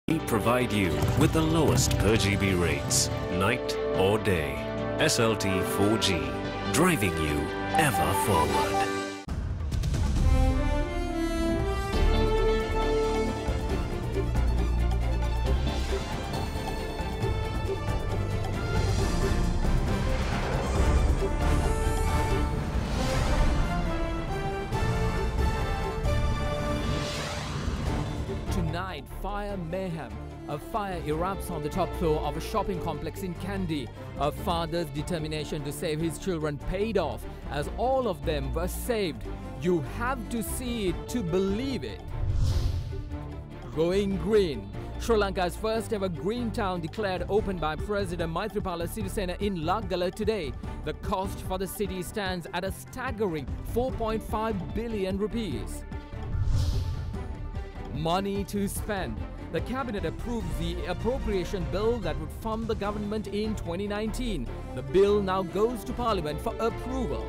We provide you with the lowest per GB rates, night or day. SLT 4G, driving you ever forward. Tonight, fire mayhem. A fire erupts on the top floor of a shopping complex in Kandy. A father's determination to save his children paid off as all of them were saved. You have to see it to believe it. Going green. Sri Lanka's first ever green town declared open by President Maithripala Sirisena in Laggala today. The cost for the city stands at a staggering 4.5 billion rupees. Money to spend. The cabinet approves the appropriation bill that would fund the government in 2019. The bill now goes to Parliament for approval.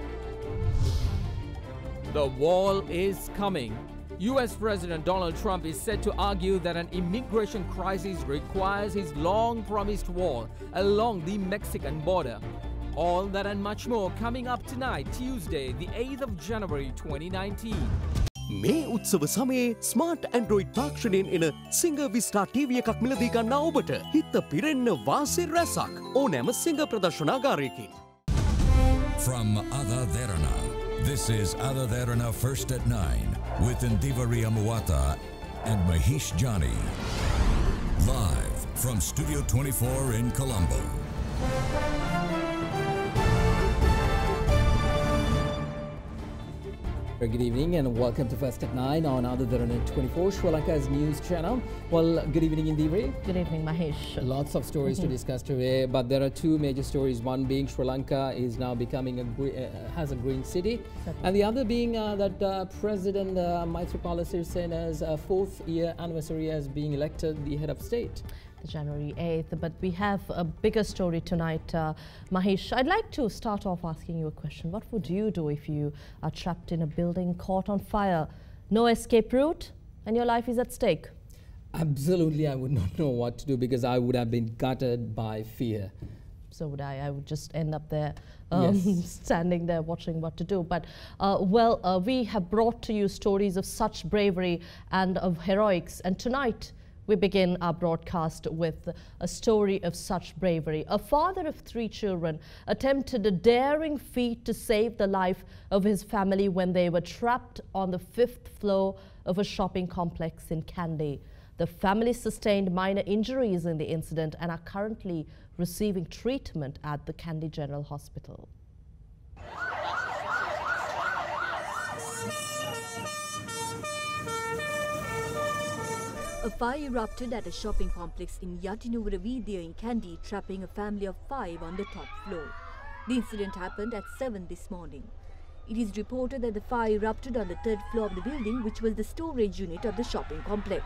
The wall is coming. US President Donald Trump is set to argue that an immigration crisis requires his long-promised wall along the Mexican border. All that and much more coming up tonight, Tuesday, the 8th of January 2019. මේ උත්සව සමයේ smart Android තාක්ෂණයෙන් එන සිංග විස්ටා TV එකක් මිලදී ගන්නා ඔබට හිත පිරෙන්න වාසි රැසක් ඕනෑම සිංග ප්‍රදර්ශනාගාරයකින්. From Ada Derana, this is Ada Derana First at 9 with Ndivari Amuwata and Mahesh Jani. Live from Studio 24 in Colombo. Good evening and welcome to First at 9 on Ada Derana 24, Sri Lanka's news channel. Well, good evening Indivari. Good evening Mahesh. Lots of stories to discuss today, but there are two major stories. One being Sri Lanka is now becoming has a green city, and the other being that President Maithripala Sirisena's 4th year anniversary as being elected the head of state. January 8th, but we have a bigger story tonight. Mahesh, I'd like to start off asking you a question. What would you do if you are trapped in a building caught on fire? No escape route and your life is at stake? Absolutely, I would not know what to do because I would have been gutted by fear. So would I. I would just end up there, Yes. standing there watching what to do. But, we have brought to you stories of such bravery and of heroics. And tonight, we begin our broadcast with a story of such bravery. A father of 3 children attempted a daring feat to save the life of his family when they were trapped on the 5th floor of a shopping complex in Kandy. The family sustained minor injuries in the incident and are currently receiving treatment at the Kandy General Hospital. A fire erupted at a shopping complex in Yatinuvara Vidya in Kandy, trapping a family of 5 on the top floor. The incident happened at 7 this morning. It is reported that the fire erupted on the 3rd floor of the building, which was the storage unit of the shopping complex.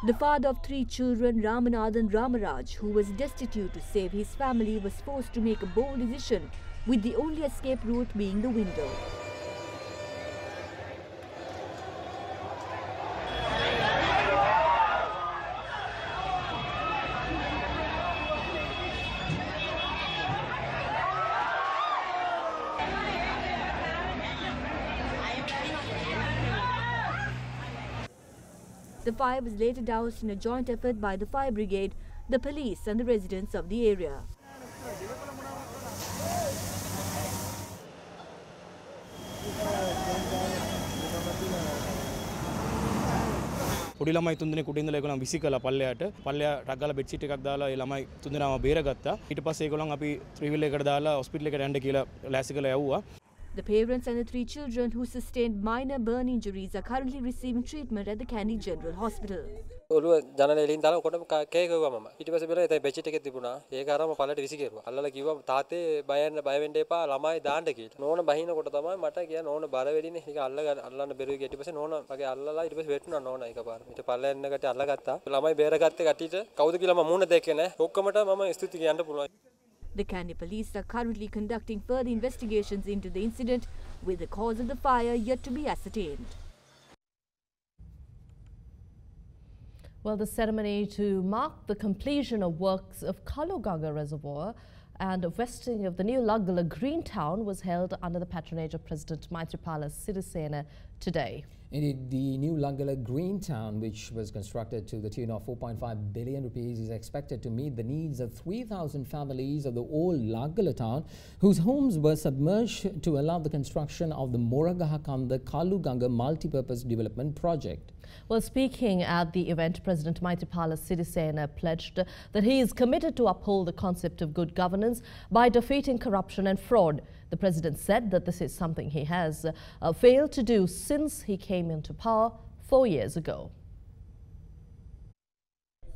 The father of 3 children, Ramanathan Ramaraj, who was destitute to save his family, was forced to make a bold decision, with the only escape route being the window. The fire was later doused in a joint effort by the fire brigade, the police and the residents of the area. පොඩි ළමයි 3 දෙනෙක් උඩින් ඉඳලා ඒගොල්ලන් විසි කළා පල්ලයට. පල්ලය ටක් ගාලා බෙඩ් ෂීට් එකක් දාලා ඒ ළමයි 3 දෙනාම බේරගත්තා. ඊට පස්සේ ඒගොල්ලන් අපි ත්‍රිවිල් එකකට දාලා හොස්පිටල් එකට යන්න කියලා ලෑස්ති කරලා යවුවා. The parents and the 3 children who sustained minor burn injuries are currently receiving treatment at the Kandy General Hospital. ඔළුව ජනල එළින් දාලා කොටම කෑගුවා මම. ඊට පස්සේ බලලා එතන බෙඩ් ෂීට් එකක් තිබුණා. ඒක අරම පල්ලයට විසි කෙරුවා. අල්ලලා කිව්වා තාත්තේ බය වෙන්න එපා ළමයි දාන්න කියලා. නෝන බහිනකොට තමයි මට කියා නෝන බර වෙඩිනේ. ඒක අල්ලන්න බැරුව ගියා. ඊට පස්සේ නෝන මගේ අල්ලලා ඊට පස්සේ වැටුණා නෝන එකපාර. ඊට පල්ලෙන් එන්නකට අල්ලගත්තා. ළමයි බේරගත්තේ කට්ටියට කවුද කියලා මම මූණ දැක්කේ නැහැ. ඔක්කොමට මම ස්තුති කියන්න පුළුවන්. The Kandy police are currently conducting further investigations into the incident, with the cause of the fire yet to be ascertained. Well, the ceremony to mark the completion of works of Kaluganga Reservoir and vesting of the new Laggala Green Town was held under the patronage of President Maithripala Sirisena today. Indeed, the new Laggala Green Town, which was constructed to the tune of 4.5 billion rupees, is expected to meet the needs of 3,000 families of the old Laggala town, whose homes were submerged to allow the construction of the Moragahakanda Kaluganga multi-purpose development project. Well, speaking at the event, President Maithripala Sirisena pledged that he is committed to uphold the concept of good governance by defeating corruption and fraud. The president said that this is something he has failed to do since he came into power 4 years ago.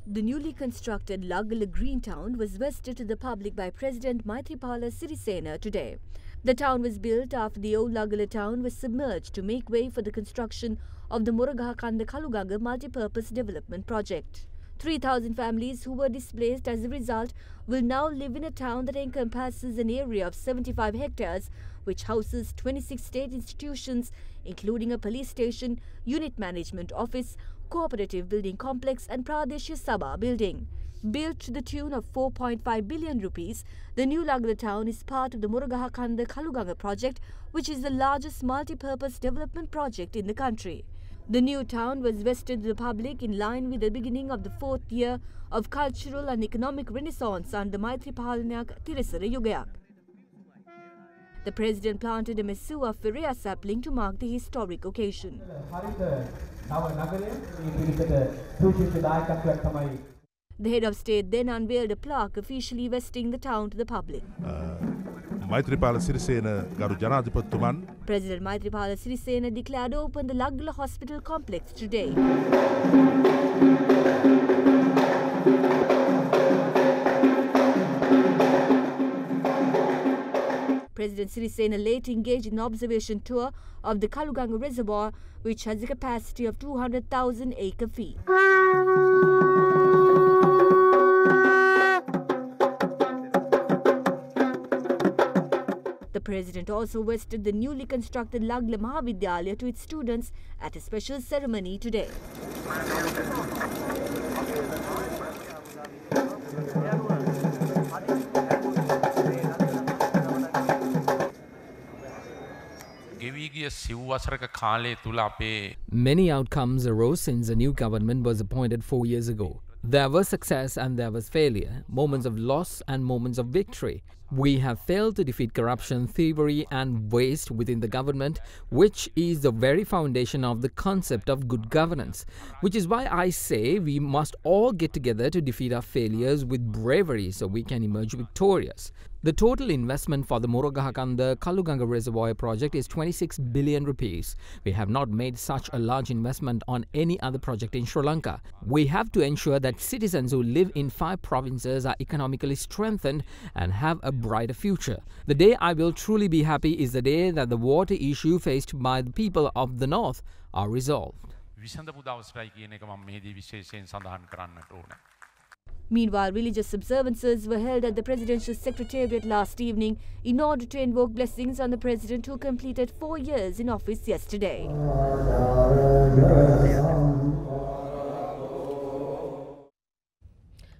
The newly constructed Laggala Green Town was vested to the public by President Maithripala Sirisena today. The town was built after the old Laggala town was submerged to make way for the construction of the Moragahakanda Kaluganga multi-purpose development project. 3,000 families who were displaced as a result will now live in a town that encompasses an area of 75 hectares, which houses 26 state institutions, including a police station, unit management office, cooperative building complex and Pradesh Sabha building. Built to the tune of 4.5 billion rupees, the new Laggala town is part of the Moragahakanda Kaluganga project, which is the largest multi-purpose development project in the country. The new town was vested to the public in line with the beginning of the 4th year of cultural and economic renaissance under Maithripalanayak Tirisara Yugayak. The president planted a Mesua Ferrea sapling to mark the historic occasion. The head of state then unveiled a plaque officially vesting the town to the public. Maithripala Sirisena Garu Janadipattuman. President Maithripala Sirisena declared open the Laggala Hospital complex today. President Sirisena later engaged in an observation tour of the Kaluganga Reservoir, which has a capacity of 200,000 acre-feet. The president also vested the newly constructed Laggala Mahavidyalaya to its students at a special ceremony today. Many outcomes arose since a new government was appointed 4 years ago. There was success and there was failure, moments of loss and moments of victory. We have failed to defeat corruption, thievery and waste within the government, which is the very foundation of the concept of good governance. Which is why I say we must all get together to defeat our failures with bravery so we can emerge victorious. The total investment for the Moragahakanda Kaluganga Reservoir project is 26 billion rupees. We have not made such a large investment on any other project in Sri Lanka. We have to ensure that citizens who live in 5 provinces are economically strengthened and have a brighter future. The day I will truly be happy is the day that the water issue faced by the people of the north are resolved. Meanwhile, religious observances were held at the Presidential Secretariat last evening in order to invoke blessings on the President who completed 4 years in office yesterday.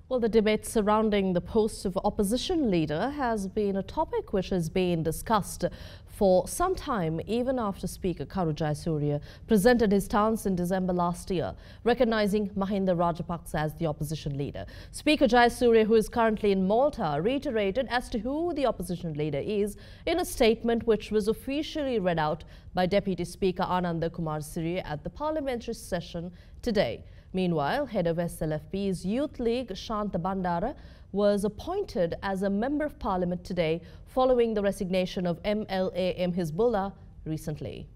Well, the debate surrounding the post of opposition leader has been a topic which has been discussed for some time, even after Speaker Karu Jayasuriya presented his stance in December last year, recognizing Mahinda Rajapaksa as the opposition leader. Speaker Jayasuriya, who is currently in Malta, reiterated as to who the opposition leader is in a statement which was officially read out by Deputy Speaker ANANDA Kumarasiri at the parliamentary session today. Meanwhile, head of SLFP's Youth League, Shanta Bandara, was appointed as a Member of Parliament today following the resignation of MLA M. Hizbullah recently.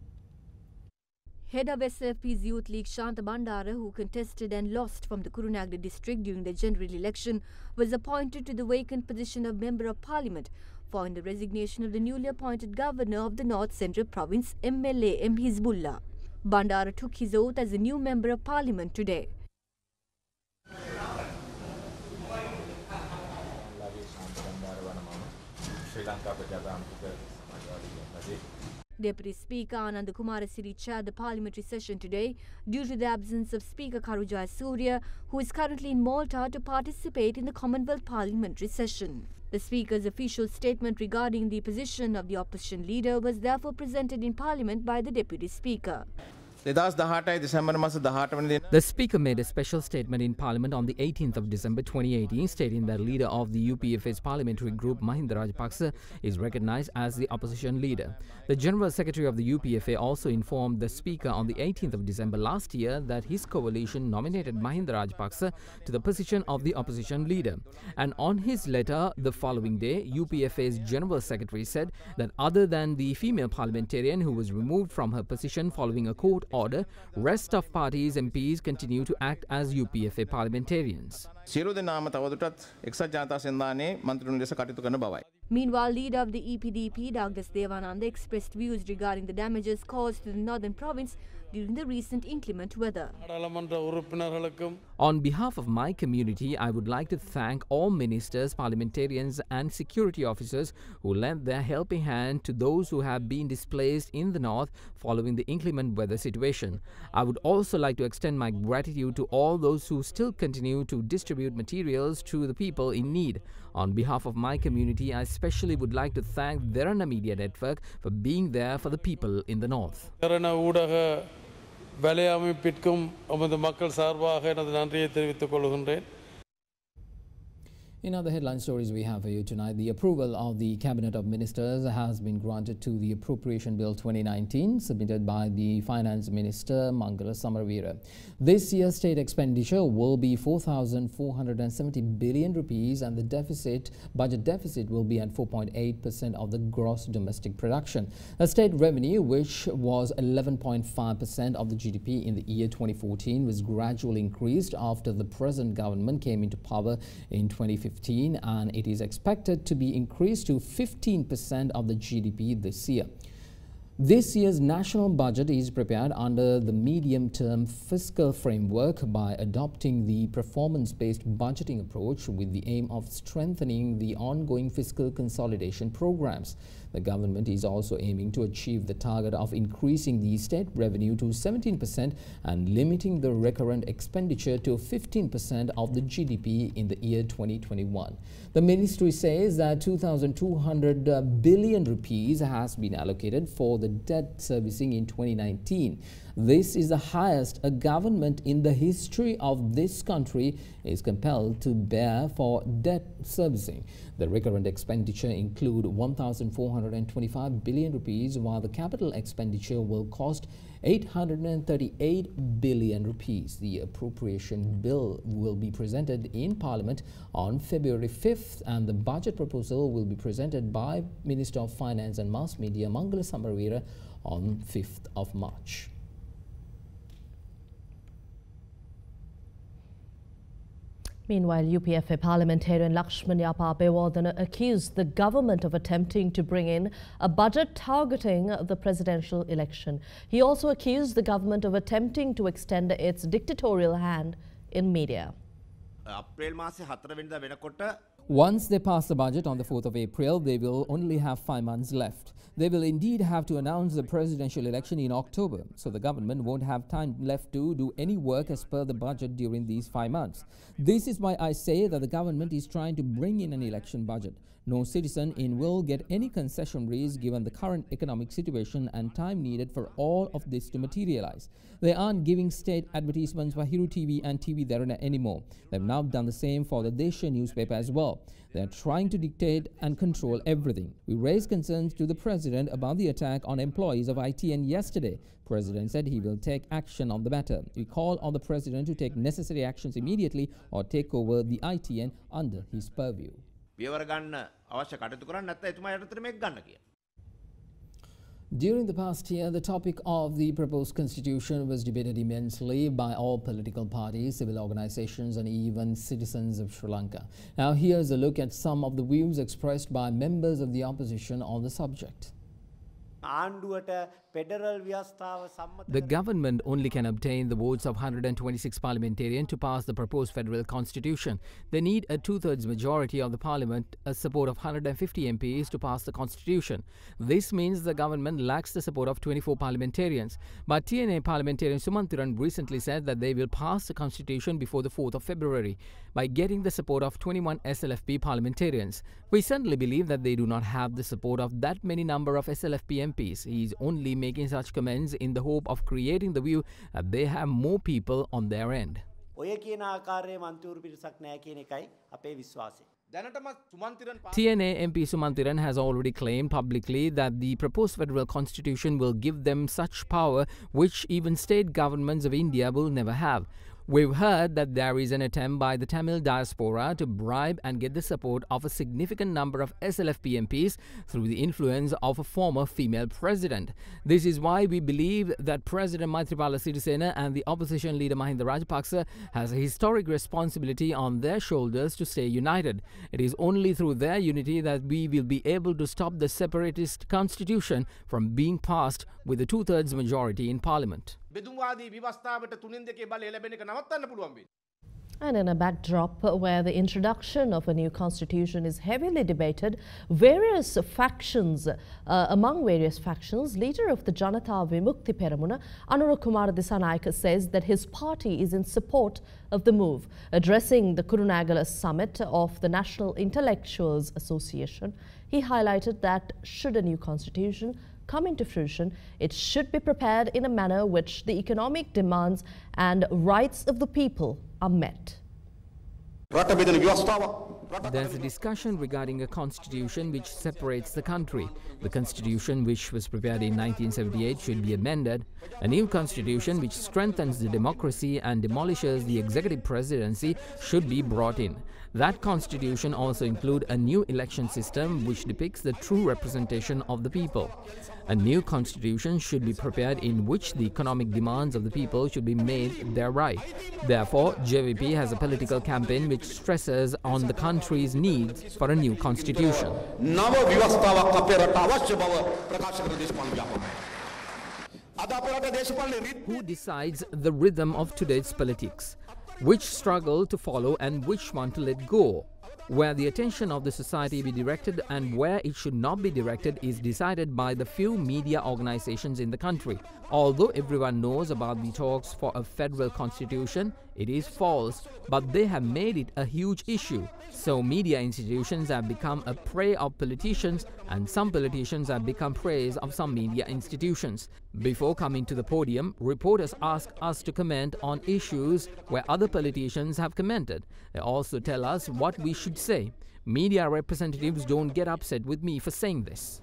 Head of SLFP's Youth League, Shanta Bandara, who contested and lost from the Kurunegala district during the general election, was appointed to the vacant position of Member of Parliament following the resignation of the newly appointed Governor of the North Central Province, MLA M. Hizbullah. Bandara took his oath as a new Member of Parliament today. Deputy Speaker Ananda Kumarasiri chaired the parliamentary session today due to the absence of Speaker Karujaya Surya, who is currently in Malta to participate in the Commonwealth parliamentary session. The Speaker's official statement regarding the position of the opposition leader was therefore presented in Parliament by the Deputy Speaker. The Speaker made a special statement in Parliament on the 18th of December 2018, stating that leader of the UPFA's parliamentary group, Mahinda Rajapaksa, is recognized as the opposition leader. The General Secretary of the UPFA also informed the Speaker on the 18th of December last year that his coalition nominated Mahinda Rajapaksa to the position of the opposition leader. And on his letter the following day, UPFA's General Secretary said that other than the female parliamentarian who was removed from her position following a court order, rest of parties MPs continue to act as UPFA parliamentarians. Meanwhile, leader of the EPDP, Dr. S.W.R.D, expressed views regarding the damages caused to the northern province during the recent inclement weather. On behalf of my community, I would like to thank all ministers, parliamentarians and security officers who lent their helping hand to those who have been displaced in the north following the inclement weather situation. I would also like to extend my gratitude to all those who still continue to distribute materials to the people in need. On behalf of my community, I especially would like to thank Derana Media Network for being there for the people in the north. In other headline stories we have for you tonight, the approval of the Cabinet of Ministers has been granted to the Appropriation Bill 2019 submitted by the Finance Minister Mangala Samaraweera. This year's state expenditure will be 4,470 billion rupees and the budget deficit will be at 4.8% of the gross domestic production. The state revenue, which was 11.5% of the GDP in the year 2014, was gradually increased after the present government came into power in 2015. And it is expected to be increased to 15% of the GDP this year. This year's national budget is prepared under the medium-term fiscal framework by adopting the performance-based budgeting approach with the aim of strengthening the ongoing fiscal consolidation programs. The government is also aiming to achieve the target of increasing the state revenue to 17% and limiting the recurrent expenditure to 15% of the GDP in the year 2021. The ministry says that 2,200 billion rupees has been allocated for the debt servicing in 2019. This is the highest a government in the history of this country is compelled to bear for debt servicing. The recurrent expenditure include 1,425 billion rupees, while the capital expenditure will cost 838 billion rupees. The appropriation bill will be presented in Parliament on February 5th and the budget proposal will be presented by Minister of Finance and Mass Media Mangala Samaraweera on 5th of March. Meanwhile, UPFA parliamentarian Lakshman Yapa Bewardena accused the government of attempting to bring in a budget targeting the presidential election. He also accused the government of attempting to extend its dictatorial hand in media. Once they pass the budget on the 4th of April, they will only have 5 months left. They will indeed have to announce the presidential election in October, so the government won't have time left to do any work as per the budget during these 5 months. This is why I say that the government is trying to bring in an election budget. No citizen will get any concession raise given the current economic situation and time needed for all of this to materialize. They aren't giving state advertisements for Hiru TV and TV Derana anymore. They've now done the same for the Desha newspaper as well. They're trying to dictate and control everything. We raised concerns to the President about the attack on employees of ITN yesterday. President said he will take action on the matter. We call on the President to take necessary actions immediately or take over the ITN under his purview. During the past year, the topic of the proposed constitution was debated immensely by all political parties, civil organizations and even citizens of Sri Lanka. Now here's a look at some of the views expressed by members of the opposition on the subject. The government only can obtain the votes of 126 parliamentarians to pass the proposed federal constitution. They need a two-thirds majority of the parliament, a support of 150 MPs to pass the constitution. This means the government lacks the support of 24 parliamentarians. But TNA parliamentarian Sumanthiran recently said that they will pass the constitution before the 4th of February by getting the support of 21 SLFP parliamentarians. We certainly believe that they do not have the support of that many number of SLFP MPs. He is only making such comments in the hope of creating the view that they have more people on their end. TNA MP Sumanthiran has already claimed publicly that the proposed federal constitution will give them such power which even state governments of India will never have. We've heard that there is an attempt by the Tamil diaspora to bribe and get the support of a significant number of SLFP MPs through the influence of a former female president. This is why we believe that President Maithripala Sirisena and the opposition leader Mahinda Rajapaksa has a historic responsibility on their shoulders to stay united. It is only through their unity that we will be able to stop the separatist constitution from being passed with a two-thirds majority in parliament. And in a backdrop where the introduction of a new constitution is heavily debated, among various factions, leader of the Janata Vimukthi Peramuna, Anura Kumara Dissanayake, says that his party is in support of the move. Addressing the Kurunagala summit of the National Intellectuals Association, he highlighted that should a new constitution come into fruition, it should be prepared in a manner which the economic demands and rights of the people are met. There's a discussion regarding a constitution which separates the country. The constitution which was prepared in 1978 should be amended. A new constitution which strengthens the democracy and demolishes the executive presidency should be brought in. That constitution also includes a new election system which depicts the true representation of the people. A new constitution should be prepared in which the economic demands of the people should be made their right. Therefore, JVP has a political campaign which stresses on the country's needs for a new constitution. Who decides the rhythm of today's politics? Which struggle to follow and which one to let go? Where the attention of the society be directed and where it should not be directed is decided by the few media organizations in the country. Although everyone knows about the talks for a federal constitution, it is false, but they have made it a huge issue. So media institutions have become a prey of politicians, and some politicians have become prey of some media institutions. Before coming to the podium, reporters ask us to comment on issues where other politicians have commented. They also tell us what we should say. Media representatives don't get upset with me for saying this.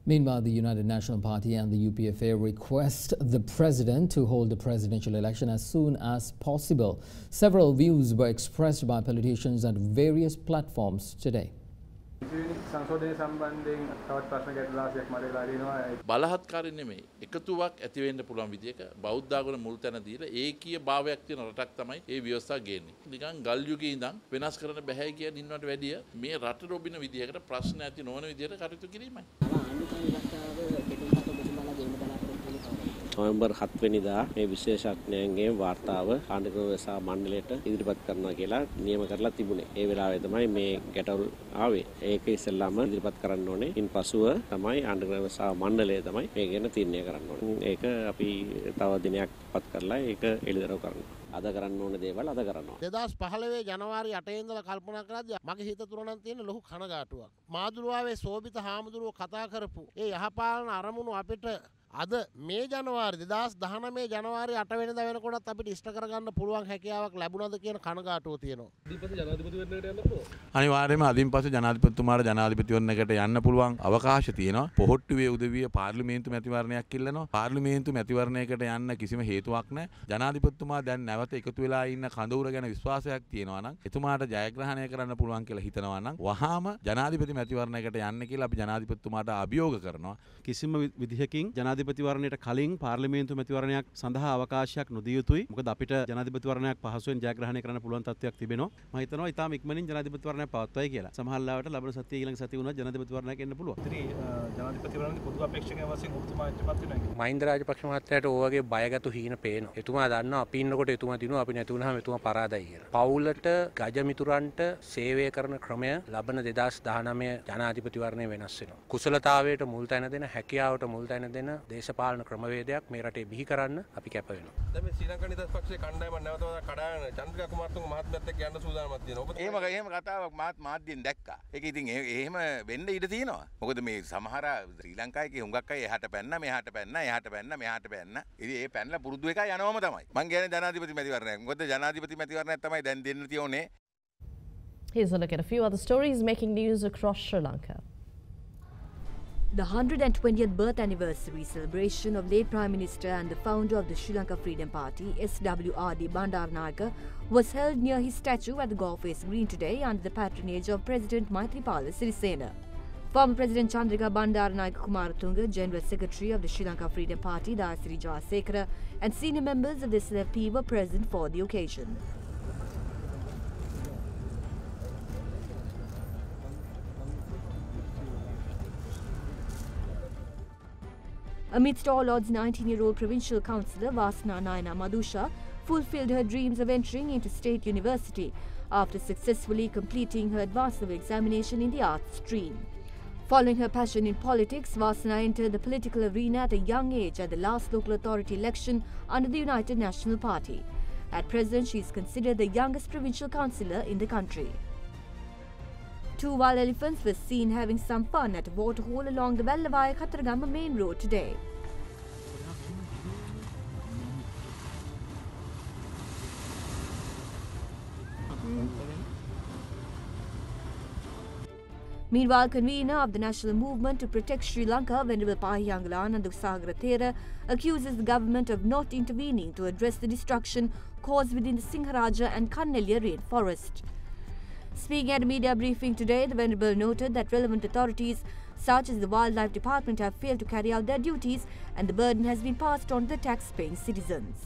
Meanwhile, the United National Party and the UPFA request the president to hold a presidential election as soon as possible. Several views were expressed by politicians at various platforms today. බලහත්කාරී නෙමෙයි එකතුවක් ඇති වෙන්න පුළුවන් විදියක බෞද්ධාගම මුල් තැන දීලා ඒකීය භාවයක් තියෙන රටක් තමයි මේ ව්‍යවස්ථාව ගේන්නේ. නිකන් ගල් යුගයේ ඉඳන් වෙනස් කරන්න බෑ කියන ඉන්නවට වැඩිය මේ රට රොබින විදියකට ප්‍රශ්න ඇති නොවන විදියට කටයුතු කිරීමයි. नवंबर 7 වෙනිදා මේ විශේෂඥයන්ගේ වාර්තාව ආණ්ඩුක්‍රම සභා මණ්ඩලයට ඉදිරිපත් කරනවා කියලා නියම කරලා තිබුණේ. ඒ වෙලාවේ තමයි මේ ගැටලු ආවේ. ඒක ඉස්සෙල්ලාම ඉදිරිපත් කරන්න ඕනේ. ඉන්පසුව තමයි ආණ්ඩුක්‍රම සභා මණ්ඩලය තමයි මේ ගැන තීරණය කරන්න ඕනේ. ඒක අපි තව දිනයක් පත් කරලා ඒක එළිදරව් කරනවා. අද කරන්න ඕන දේවල් අද කරනවා. 2015 ජනවාරි 8 වෙනිදා කල්පනා කරද්දී මගේ හිත තුරණන් තියෙන ලොකු කනගාටුවක්. මාදුරුවාවේ සෝබිත හාමුදුරුවෝ කතා කරපු ඒ යහපාලන අරමුණු අපිට අද මේ ජනවාරි 2019 ජනවාරි 8 වෙනිදා වෙනකොටත් අපිට ඉෂ්ට කරගන්න පුළුවන් හැකියාවක් ලැබුණාද කියන කනගාටුව තියෙනවා. අනිවාර්යයෙන්ම අදින් පස්සේ ජනාධිපතිතුමාට ජනාධිපතිවරණයකට යන්න පුළුවන් අවකාශය තියෙනවා. පොහොට්ටුවේ උදවිය පාර්ලිමේන්තු මැතිවරණයක් ඉල්ලනවා. පාර්ලිමේන්තු මැතිවරණයකට යන්න කිසිම හේතුවක් නැහැ. ජනාධිපතිතුමා දැන් නැවත එකතු වෙලා ඉන්න කඳවුර ගැන විශ්වාසයක් තියෙනවා නම් එතුමාට ජයග්‍රහණය කරන්න පුළුවන් කියලා හිතනවා නම් වහාම ජනාධිපති මැතිවරණයකට යන්න කියලා අපි ජනාධිපතිතුමාට අභියෝග කරනවා. කිසිම විදිහකින් ජනාධිපතිවරණයට කලින් පාර්ලිමේන්තු මැතිවරණයක් සඳහා අවකාශයක් නොදිය යුතුයි. මොකද අපිට ජනාධිපතිවරණයක් පහසුවෙන් ජයග්‍රහණය කරන්න පුළුවන් තත්ත්වයක් තිබෙනවා. මම හිතනවා ඊටාම ඉක්මනින් ජනාධිපතිවරණයක් පවත්වයි කියලා. සමහර ලාවට ලබන සතියේ ඊළඟ සතියේ වුණා ජනාධිපතිවරණයක් එන්න පුළුවන්. ඉතින් ජනාධිපතිවරණයේ පොදු අපේක්ෂකයන් වශයෙන් ඔබතුමා ඉදිරිපත් වෙනවා. මහින්ද රාජපක්ෂ මහත්තයාට ඕවගේ බයගතු හීන පේනවා. එතුමා දන්නවා අපි ඉන්නකොට එතුමා දිනුවා අපි නැති වුණාම එතුමා පරාදයි කියලා. පවුලට ගජමිතුරන්ට සේවය කරන ක්‍රමය ලබන 2019 ජනාධිපතිවරණය වෙනස් වෙනවා. කුසලතාවයට මුල් තැන දෙන, හැකියාවට මුල් තැන දෙන දේශපාලන ක්‍රමවේදයක් මේ රටේ බිහි කරන්න අපි කැප වෙනවා. දැන් මේ ශ්‍රී ලංකා නිදහස් පක්ෂයේ කණ්ඩායම නැවත වතාවක් කඩාගෙන චන්ද්‍රිකා කුමාරතුංග මහත්මයාත් එක්ක යන්න සූදානම්ක් තියෙනවා. එහෙම කතාවක් මාධ්‍යෙන් දැක්කා. ඒක ඉතින් එහෙම වෙන්න ඉඩ තියෙනවා. මොකද මේ සමහර ශ්‍රී ලංකාවේ හුඟක් අය එහාට පැන්න මෙහාට පැන්න එහාට පැන්න මෙහාට පැන්න. ඉතින් ඒ පැන්නලා පුරුදු එකයි යනවම තමයි. මං කියන්නේ ජනාධිපති මැතිවරණයක්. මොකද ජනාධිපති මැතිවරණයක් තමයි දැන් දෙන්න තියෙන්නේ. Here's a look at a few other stories making news across Sri Lanka. The 120th birth anniversary celebration of late Prime Minister and the founder of the Sri Lanka Freedom Party, S.W.R.D. BANDARANAIKE, was held near his statue at the Golface Green today under the patronage of President Maithripala Sirisena. Former President Chandrika Bandaranaike Kumaratunga, General Secretary of the Sri Lanka Freedom Party, Dayasiri Jayasekara, and senior members of the SLP were present for the occasion. Amidst all odds, 19-year-old provincial councillor Vasna Naina Madusha fulfilled her dreams of entering into State University after successfully completing her advanced level examination in the arts stream. Following her passion in politics, Vasna entered the political arena at a young age at the last local authority election under the United National Party. At present, she is considered the youngest provincial councillor in the country. 2 wild elephants were seen having some fun at a waterhole along the Vellavaya Kataragama main road today. Meanwhile, convener of the National Movement to Protect Sri Lanka, Venerable Pahiyangala Anandusagara Thera, accuses the government of not intervening to address the destruction caused within the Singharaja and Kannelya rainforest. Speaking at a media briefing today, the Venerable noted that relevant authorities such as the Wildlife Department have failed to carry out their duties and the burden has been passed on to the tax-paying citizens.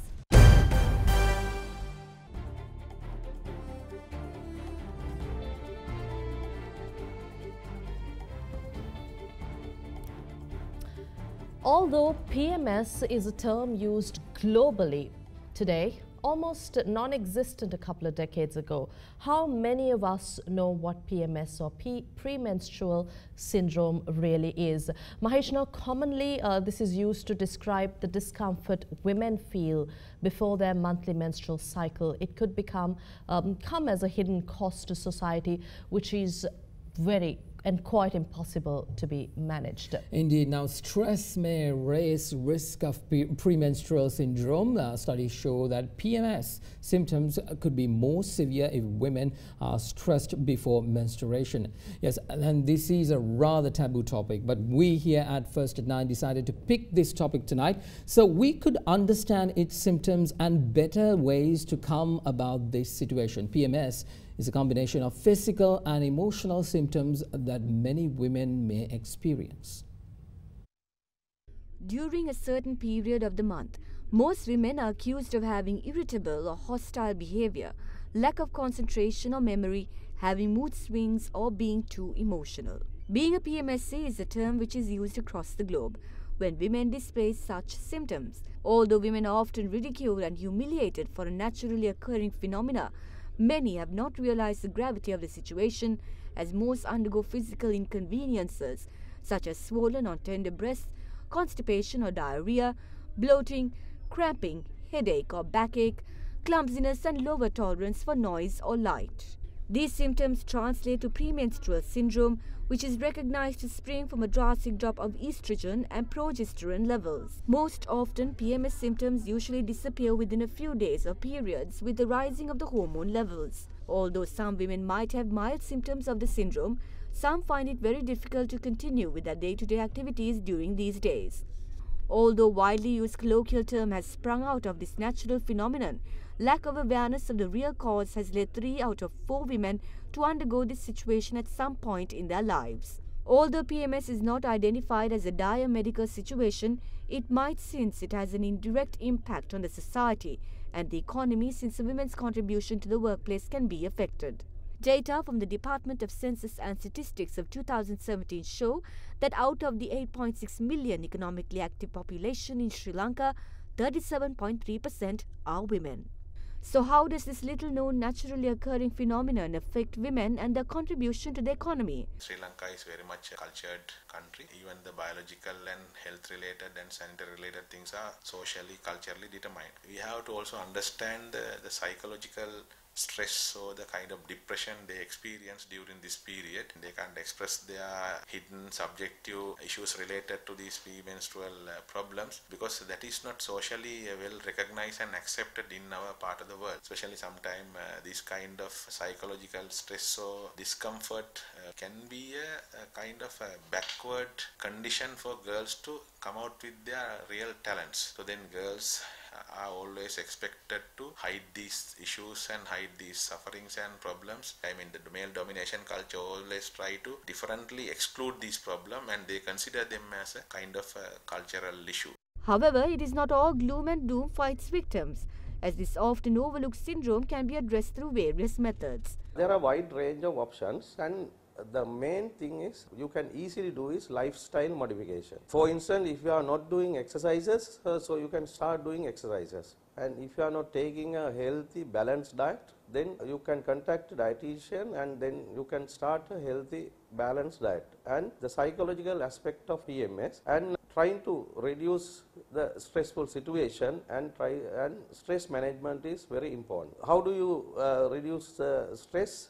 Although PMS is a term used globally today, almost non-existent a couple of decades ago, how many of us know what PMS or premenstrual syndrome really is? Mahesh, now commonly this is used to describe the discomfort women feel before their monthly menstrual cycle. It could come as a hidden cost to society, which is very and quite impossible to be managed. Indeed. Now, stress may raise risk of premenstrual syndrome. Studies show that PMS symptoms could be more severe if women are stressed before menstruation. Yes, and this is a rather taboo topic, but we here at First at 9 decided to pick this topic tonight so we could understand its symptoms and better ways to come about this situation. PMS is a combination of physical and emotional symptoms that many women may experience. During a certain period of the month, most women are accused of having irritable or hostile behavior, lack of concentration or memory, having mood swings or being too emotional. Being a PMSA is a term which is used across the globe when women display such symptoms. Although women are often ridiculed and humiliated for a naturally occurring phenomena, many have not realized the gravity of the situation, as most undergo physical inconveniences such as swollen or tender breasts, constipation or diarrhea, bloating, cramping, headache or backache, clumsiness and lower tolerance for noise or light. These symptoms translate to premenstrual syndrome, which is recognized to spring from a drastic drop of estrogen and progesterone levels. Most often, PMS symptoms usually disappear within a few days or periods with the rising of the hormone levels. Although some women might have mild symptoms of the syndrome, some find it very difficult to continue with their day-to-day activities during these days. Although widely used colloquial term has sprung out of this natural phenomenon, lack of awareness of the real cause has led 3 out of 4 women to undergo this situation at some point in their lives. Although PMS is not identified as a dire medical situation, it might, since it has an indirect impact on the society and the economy, since women's contribution to the workplace can be affected. Data from the Department of Census and Statistics of 2017 show that out of the 8.6 million economically active population in Sri Lanka, 37.3% are women. So how does this little-known naturally occurring phenomenon affect women and their contribution to the economy? Sri Lanka is very much a cultured country. Even the biological and health-related and sanitary-related things are socially, culturally determined. We have to also understand the psychological stress or the kind of depression they experience during this period. They can't express their hidden subjective issues related to these premenstrual problems because that is not socially well recognized and accepted in our part of the world. Especially sometimes this kind of psychological stress or discomfort can be a kind of a backward condition for girls to come out with their real talents. So then girls are always expected to hide these issues and hide these sufferings and problems. I mean, the male domination culture always try to differently exclude these problems and they consider them as a kind of a cultural issue. However, it is not all gloom and doom for its victims, as this often overlooked syndrome can be addressed through various methods. There are a wide range of options, and the main thing is you can easily do is lifestyle modification. For instance, if you are not doing exercises, so you can start doing exercises. And if you are not taking a healthy, balanced diet, then you can contact a dietitian and then you can start a healthy, balanced diet. And the psychological aspect of PMS and trying to reduce the stressful situation and stress management is very important. How do you reduce stress?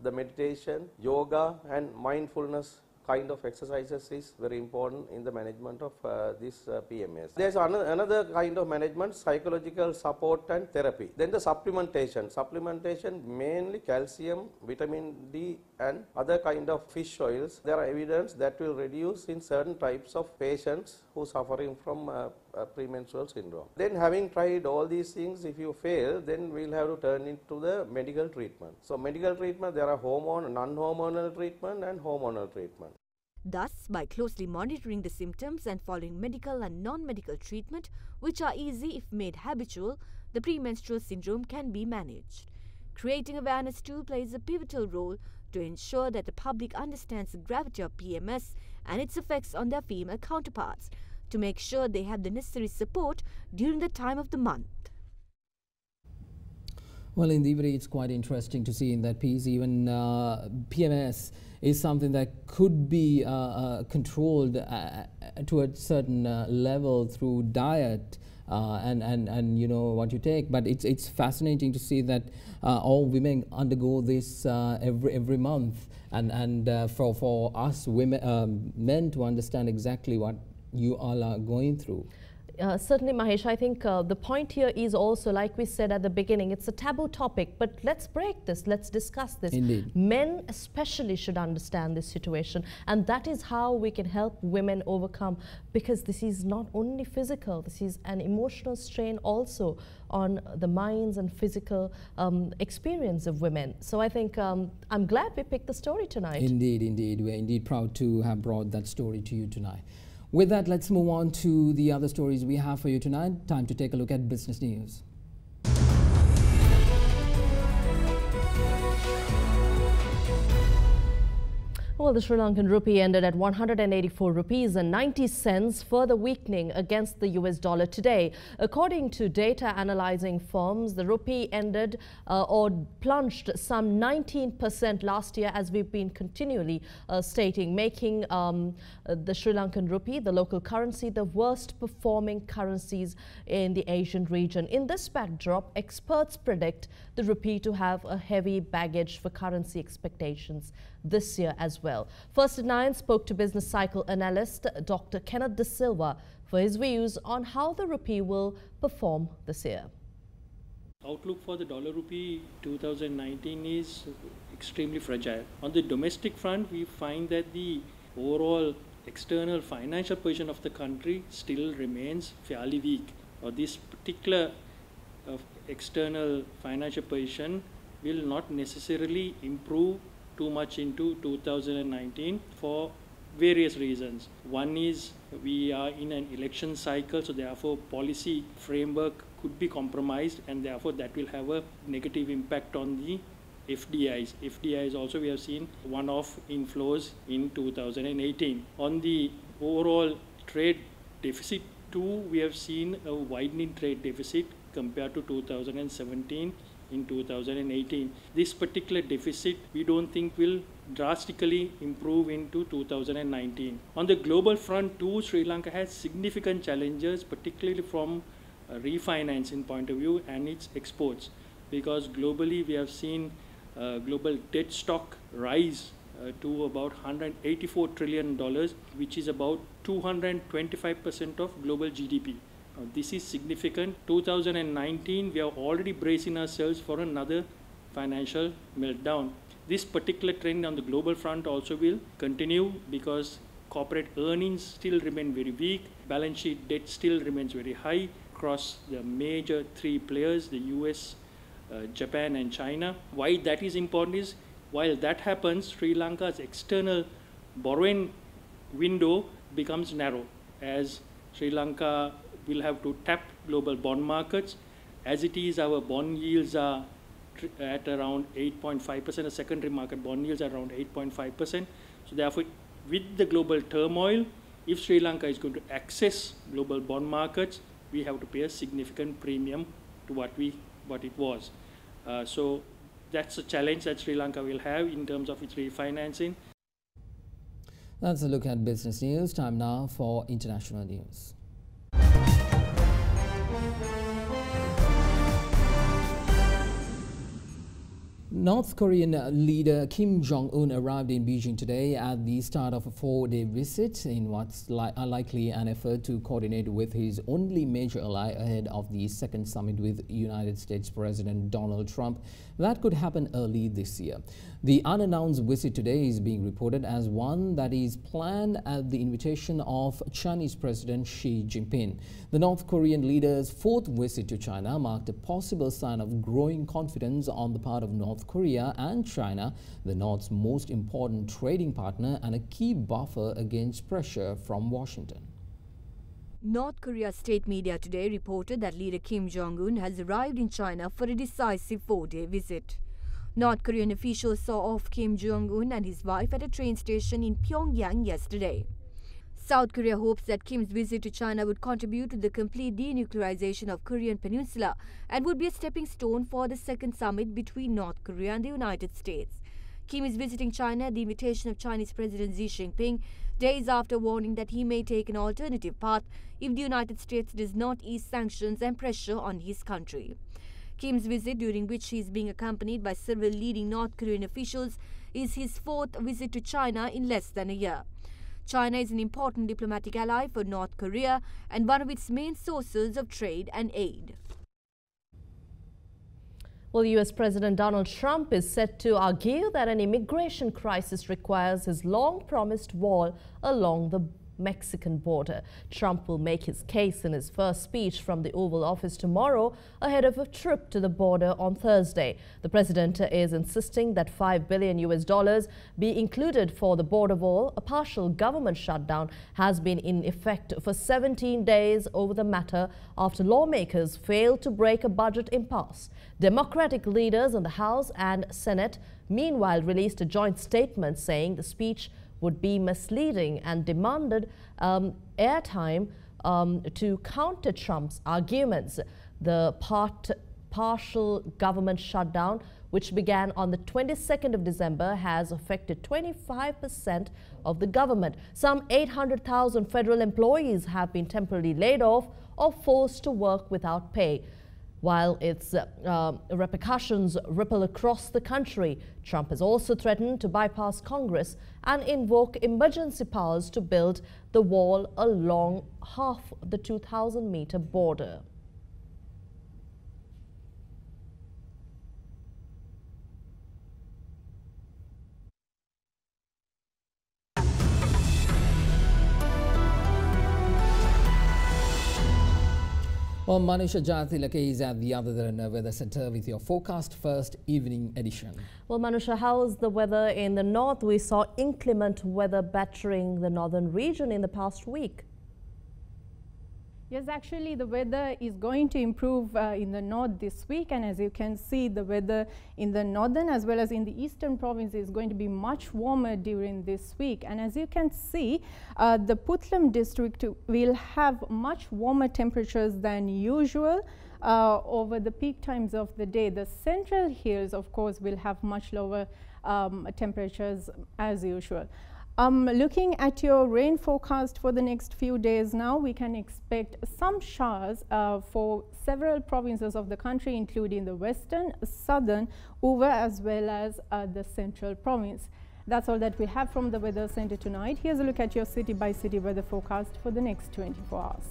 The meditation, yoga and mindfulness kind of exercises is very important in the management of this PMS. There is another kind of management, psychological support and therapy. Then the supplementation. Supplementation mainly calcium, vitamin D and other kind of fish oils. There are evidence that will reduce in certain types of patients who are suffering from premenstrual syndrome. Then having tried all these things, if you fail, then we'll have to turn into the medical treatment. So medical treatment, there are non-hormonal treatment and hormonal treatment. Thus, by closely monitoring the symptoms and following medical and non-medical treatment, which are easy if made habitual, the premenstrual syndrome can be managed. Creating awareness too plays a pivotal role to ensure that the public understands the gravity of PMS and its effects on their female counterparts, to make sure they have the necessary support during the time of the month. Well, indeed, it's quite interesting to see in that piece, even PMS is something that could be controlled to a certain level through diet and you know what you take. But it's fascinating to see that all women undergo this every month, and for us women, men to understand exactly what you all are going through. Certainly, Mahesh, I think the point here is also, like we said at the beginning, it's a taboo topic, but let's break this, let's discuss this. Indeed. Men especially should understand this situation, and that is how we can help women overcome, because this is not only physical, this is an emotional strain also on the minds and physical experience of women. So I think I'm glad we picked the story tonight. Indeed, indeed. We're indeed proud to have brought that story to you tonight. With that, let's move on to the other stories we have for you tonight. Time to take a look at business news. Well, the Sri Lankan rupee ended at 184 rupees and 90 cents, further weakening against the US dollar today. According to data analyzing firms, the rupee ended or plunged some 19% last year, as we've been continually stating, making the Sri Lankan rupee, the local currency, the worst performing currencies in the Asian region. In this backdrop, experts predict the rupee to have a heavy baggage for currency expectations this year as well. First at 9 spoke to business cycle analyst Dr. Kenneth De Silva for his views on how the rupee will perform this year. Outlook for the dollar rupee 2019 is extremely fragile. On the domestic front, we find that the overall external financial position of the country still remains fairly weak. This particular external financial position will not necessarily improve too much into 2019 for various reasons. One is we are in an election cycle, so therefore policy framework could be compromised, and therefore that will have a negative impact on the FDIs. FDIs also we have seen one-off inflows in 2018. On the overall trade deficit too, we have seen a widening trade deficit compared to 2017 in 2018. This particular deficit we don't think will drastically improve into 2019. On the global front too, Sri Lanka has significant challenges, particularly from a refinancing point of view and its exports, because globally we have seen global debt stock rise to about $184 trillion, which is about 225% of global GDP. This is significant. 2019, we are already bracing ourselves for another financial meltdown. This particular trend on the global front also will continue because corporate earnings still remain very weak, balance sheet debt still remains very high across the major three players, the US, Japan and China. Why that is important is, while that happens, Sri Lanka's external borrowing window becomes narrow, as Sri Lanka will have to tap global bond markets. As it is, our bond yields are at around 8.5%, the secondary market bond yields are around 8.5%. So therefore, with the global turmoil, if Sri Lanka is going to access global bond markets, we have to pay a significant premium to what it was. So that's a challenge that Sri Lanka will have in terms of its refinancing. That's a look at business news. Time now for international news. North Korean leader Kim Jong-Un arrived in Beijing today at the start of a 4-day visit in what's likely an effort to coordinate with his only major ally ahead of the second summit with United States President Donald Trump. That could happen early this year. The unannounced visit today is being reported as one that is planned at the invitation of Chinese President Xi Jinping. The North Korean leader's fourth visit to China marked a possible sign of growing confidence on the part of North Korea and China, the North's most important trading partner and a key buffer against pressure from Washington. North Korea state media today reported that leader Kim Jong-un has arrived in China for a decisive 4-day visit. North Korean officials saw off Kim Jong-un and his wife at a train station in Pyongyang yesterday. South Korea hopes that Kim's visit to China would contribute to the complete denuclearization of Korean Peninsula and would be a stepping stone for the second summit between North Korea and the United States. Kim is visiting China at the invitation of Chinese President Xi Jinping, days after warning that he may take an alternative path if the United States does not ease sanctions and pressure on his country. Kim's visit, during which he is being accompanied by several leading North Korean officials, is his fourth visit to China in less than a year. China is an important diplomatic ally for North Korea and one of its main sources of trade and aid. Well, US President Donald Trump is set to argue that an immigration crisis requires his long-promised wall along the Mexican border. Trump will make his case in his first speech from the Oval Office tomorrow ahead of a trip to the border on Thursday. The president is insisting that $5 billion be included for the border wall. A partial government shutdown has been in effect for 17 days over the matter after lawmakers failed to break a budget impasse. Democratic leaders in the House and Senate meanwhile released a joint statement saying the speech would be misleading and demanded airtime to counter Trump's arguments. The partial government shutdown, which began on the 22nd of December, has affected 25% of the government. Some 800,000 federal employees have been temporarily laid off or forced to work without pay. While its repercussions ripple across the country, Trump has also threatened to bypass Congress and invoke emergency powers to build the wall along half the 2,000-meter border. Well, Well, Manusha Jathilake is at the Darana Weather Centre with your forecast first evening edition. Well, Manusha, how's the weather in the north? We saw inclement weather battering the northern region in the past week. Yes, actually the weather is going to improve in the north this week, and as you can see, the weather in the northern as well as in the eastern provinces is going to be much warmer during this week. And as you can see, the Puntland district will have much warmer temperatures than usual over the peak times of the day. The central hills, of course, will have much lower temperatures as usual. Looking at your rain forecast for the next few days now, we can expect some showers for several provinces of the country, including the western, southern, over as well as the central province. That's all that we have from the Weather Center tonight. Here's a look at your city-by-city weather forecast for the next 24 hours.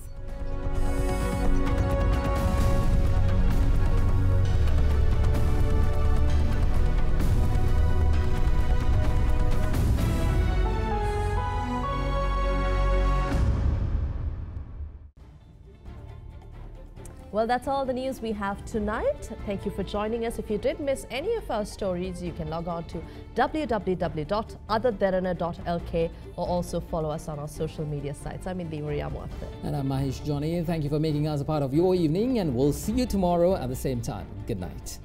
Well, that's all the news we have tonight. Thank you for joining us. If you did miss any of our stories, you can log on to www.otherderana.lk or also follow us on our social media sites. I'm Indira Yamuatha. And I'm Mahesh Johnny. Thank you for making us a part of your evening, and we'll see you tomorrow at the same time. Good night.